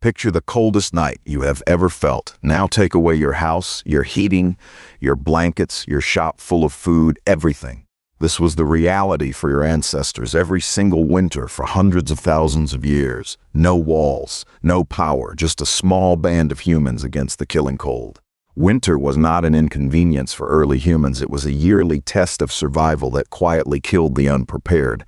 Picture the coldest night you have ever felt. Now take away your house, your heating, your blankets, your shop full of food, everything. This was the reality for your ancestors every single winter for hundreds of thousands of years. No walls, no power, just a small band of humans against the killing cold. Winter was not an inconvenience for early humans. It was a yearly test of survival that quietly killed the unprepared.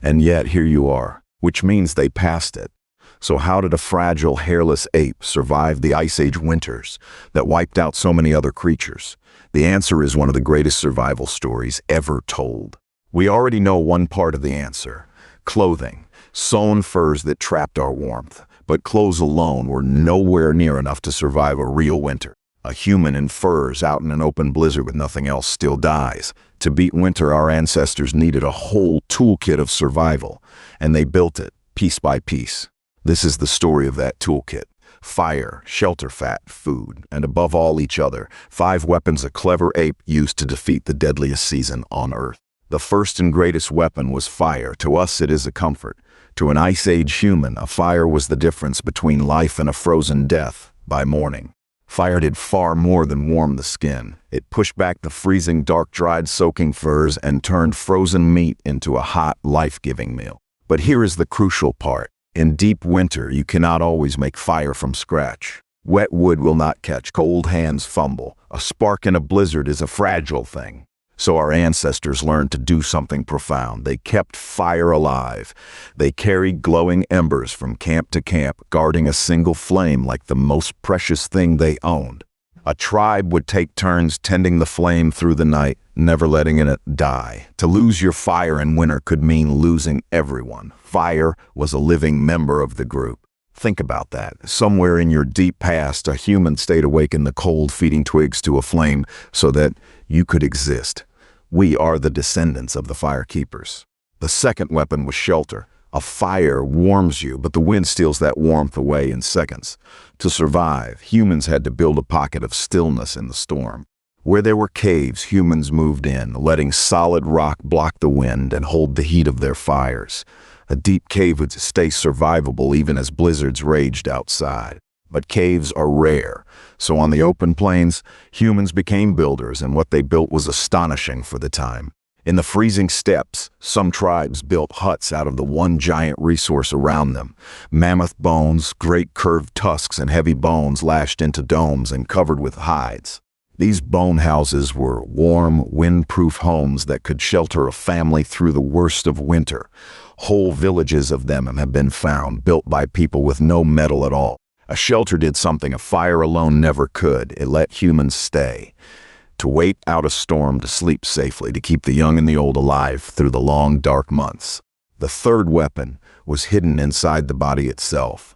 And yet here you are, which means they passed it. So how did a fragile, hairless ape survive the Ice Age winters that wiped out so many other creatures? The answer is one of the greatest survival stories ever told. We already know one part of the answer: clothing, sewn furs that trapped our warmth. But clothes alone were nowhere near enough to survive a real winter. A human in furs out in an open blizzard with nothing else still dies. To beat winter, our ancestors needed a whole toolkit of survival, and they built it piece by piece. This is the story of that toolkit. Fire, shelter, fat, food, and above all each other, 5 weapons a clever ape used to defeat the deadliest season on Earth. The first and greatest weapon was fire. To us it is a comfort. To an Ice Age human, a fire was the difference between life and a frozen death by morning. Fire did far more than warm the skin. It pushed back the freezing, dark, dried, soaking furs and turned frozen meat into a hot, life-giving meal. But here is the crucial part. In deep winter, you cannot always make fire from scratch. Wet wood will not catch. Cold hands fumble. A spark in a blizzard is a fragile thing. So our ancestors learned to do something profound. They kept fire alive. They carried glowing embers from camp to camp, guarding a single flame like the most precious thing they owned. A tribe would take turns tending the flame through the night, never letting it die. To lose your fire in winter could mean losing everyone. Fire was a living member of the group. Think about that. Somewhere in your deep past, a human stayed awake in the cold, feeding twigs to a flame so that you could exist. We are the descendants of the fire keepers. The second weapon was shelter. A fire warms you, but the wind steals that warmth away in seconds. To survive, humans had to build a pocket of stillness in the storm. Where there were caves, humans moved in, letting solid rock block the wind and hold the heat of their fires. A deep cave would stay survivable even as blizzards raged outside. But caves are rare, so on the open plains, humans became builders, and what they built was astonishing for the time. In the freezing steppes, some tribes built huts out of the one giant resource around them. Mammoth bones, great curved tusks, and heavy bones lashed into domes and covered with hides. These bone houses were warm, wind-proof homes that could shelter a family through the worst of winter. Whole villages of them have been found, built by people with no metal at all. A shelter did something a fire alone never could. It let humans stay. To wait out a storm, to sleep safely, to keep the young and the old alive through the long, dark months. The third weapon was hidden inside the body itself.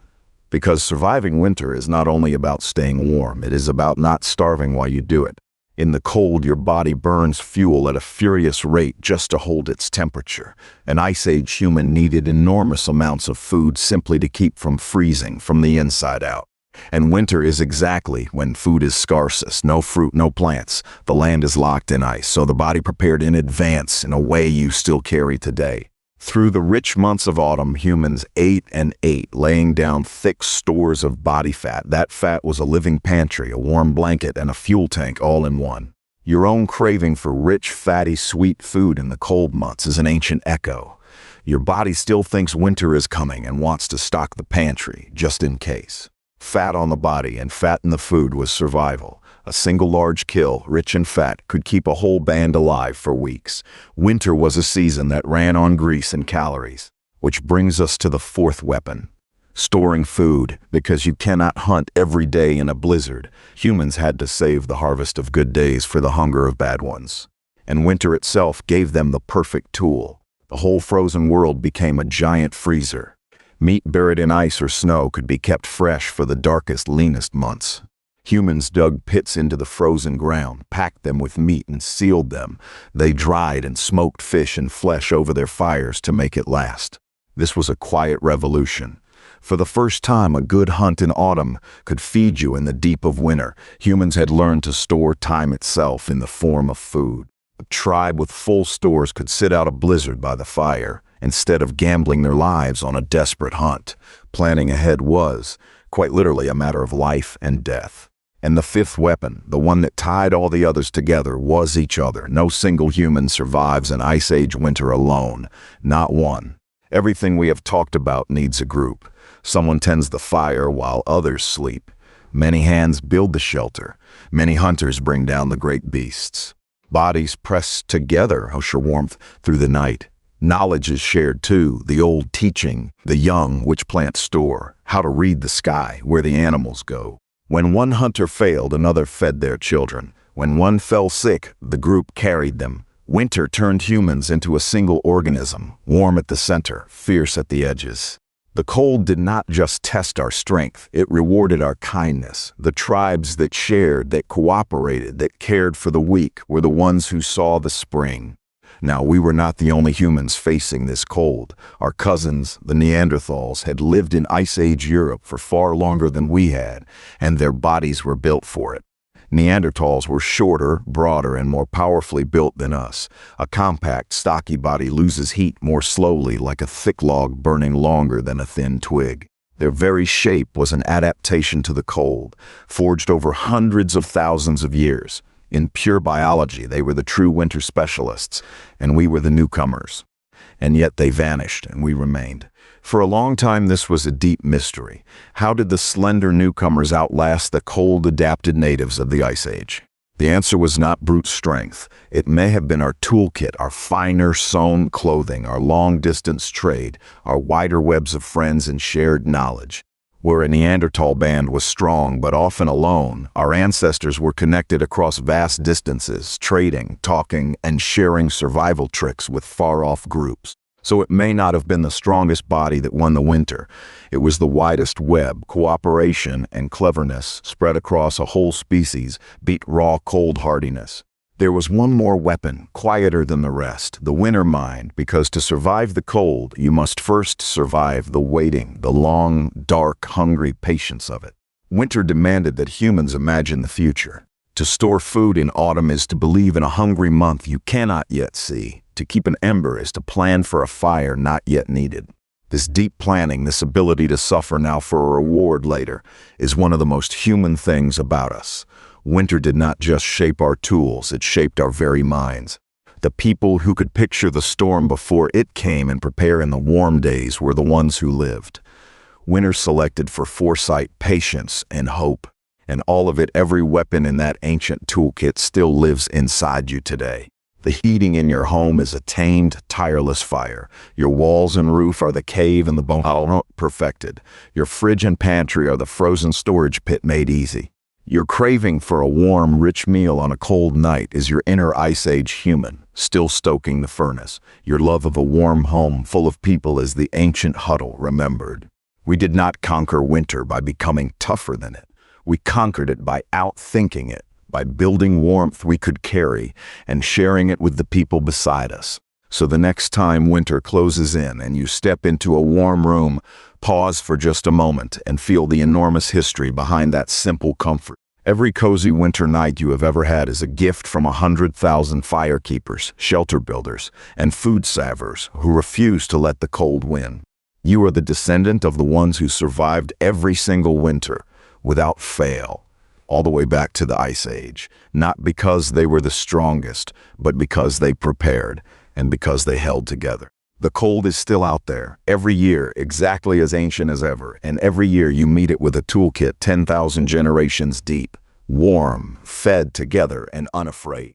Because surviving winter is not only about staying warm, it is about not starving while you do it. In the cold, your body burns fuel at a furious rate just to hold its temperature. An Ice Age human needed enormous amounts of food simply to keep from freezing from the inside out. And winter is exactly when food is scarcest. No fruit, no plants. The land is locked in ice, so the body prepared in advance in a way you still carry today. Through the rich months of autumn, humans ate and ate, laying down thick stores of body fat. That fat was a living pantry, a warm blanket, and a fuel tank all in one. Your own craving for rich, fatty, sweet food in the cold months is an ancient echo. Your body still thinks winter is coming and wants to stock the pantry, just in case. Fat on the body and fat in the food was survival. A single large kill, rich in fat, could keep a whole band alive for weeks. Winter was a season that ran on grease and calories. Which brings us to the fourth weapon. Storing food. Because you cannot hunt every day in a blizzard, humans had to save the harvest of good days for the hunger of bad ones. And winter itself gave them the perfect tool. The whole frozen world became a giant freezer. Meat buried in ice or snow could be kept fresh for the darkest, leanest months. Humans dug pits into the frozen ground, packed them with meat, and sealed them. They dried and smoked fish and flesh over their fires to make it last. This was a quiet revolution. For the first time, a good hunt in autumn could feed you in the deep of winter. Humans had learned to store time itself in the form of food. A tribe with full stores could sit out a blizzard by the fire, instead of gambling their lives on a desperate hunt. Planning ahead was quite literally a matter of life and death. And the fifth weapon, the one that tied all the others together, was each other. No single human survives an Ice Age winter alone, not one. Everything we have talked about needs a group. Someone tends the fire while others sleep. Many hands build the shelter. Many hunters bring down the great beasts. Bodies press together usher warmth through the night. Knowledge is shared too, the old teaching, the young which plant store, how to read the sky, where the animals go. When one hunter failed, another fed their children. When one fell sick, the group carried them. Winter turned humans into a single organism, warm at the center, fierce at the edges. The cold did not just test our strength, it rewarded our kindness. The tribes that shared, that cooperated, that cared for the weak were the ones who saw the spring. Now, we were not the only humans facing this cold. Our cousins, the Neanderthals, had lived in Ice Age Europe for far longer than we had, and their bodies were built for it. Neanderthals were shorter, broader, and more powerfully built than us. A compact, stocky body loses heat more slowly, like a thick log burning longer than a thin twig. Their very shape was an adaptation to the cold, forged over hundreds of thousands of years. In pure biology, they were the true winter specialists, and we were the newcomers. And yet they vanished, and we remained. For a long time, this was a deep mystery. How did the slender newcomers outlast the cold-adapted natives of the Ice Age? The answer was not brute strength. It may have been our toolkit, our finer sewn clothing, our long-distance trade, our wider webs of friends and shared knowledge. Where a Neanderthal band was strong but often alone, our ancestors were connected across vast distances, trading, talking, and sharing survival tricks with far-off groups. So it may not have been the strongest body that won the winter. It was the widest web. Cooperation and cleverness spread across a whole species beat raw cold hardiness. There was one more weapon, quieter than the rest, the winter mind, because to survive the cold, you must first survive the waiting, the long, dark, hungry patience of it. Winter demanded that humans imagine the future. To store food in autumn is to believe in a hungry month you cannot yet see. To keep an ember is to plan for a fire not yet needed. This deep planning, this ability to suffer now for a reward later, is one of the most human things about us. Winter did not just shape our tools, it shaped our very minds. The people who could picture the storm before it came and prepare in the warm days were the ones who lived. Winter selected for foresight, patience, and hope. And all of it, every weapon in that ancient toolkit still lives inside you today. The heating in your home is a tamed, tireless fire. Your walls and roof are the cave and the bone perfected. Your fridge and pantry are the frozen storage pit made easy. Your craving for a warm, rich meal on a cold night is your inner Ice Age human, still stoking the furnace. Your love of a warm home full of people is the ancient huddle remembered. We did not conquer winter by becoming tougher than it. We conquered it by outthinking it, by building warmth we could carry and sharing it with the people beside us. So the next time winter closes in and you step into a warm room, pause for just a moment and feel the enormous history behind that simple comfort. Every cozy winter night you have ever had is a gift from 100,000 firekeepers, shelter builders, and food savers who refuse to let the cold win. You are the descendant of the ones who survived every single winter, without fail, all the way back to the Ice Age, not because they were the strongest, but because they prepared and because they held together. The cold is still out there, every year, exactly as ancient as ever, and every year you meet it with a toolkit 10,000 generations deep, warm, fed together, and unafraid.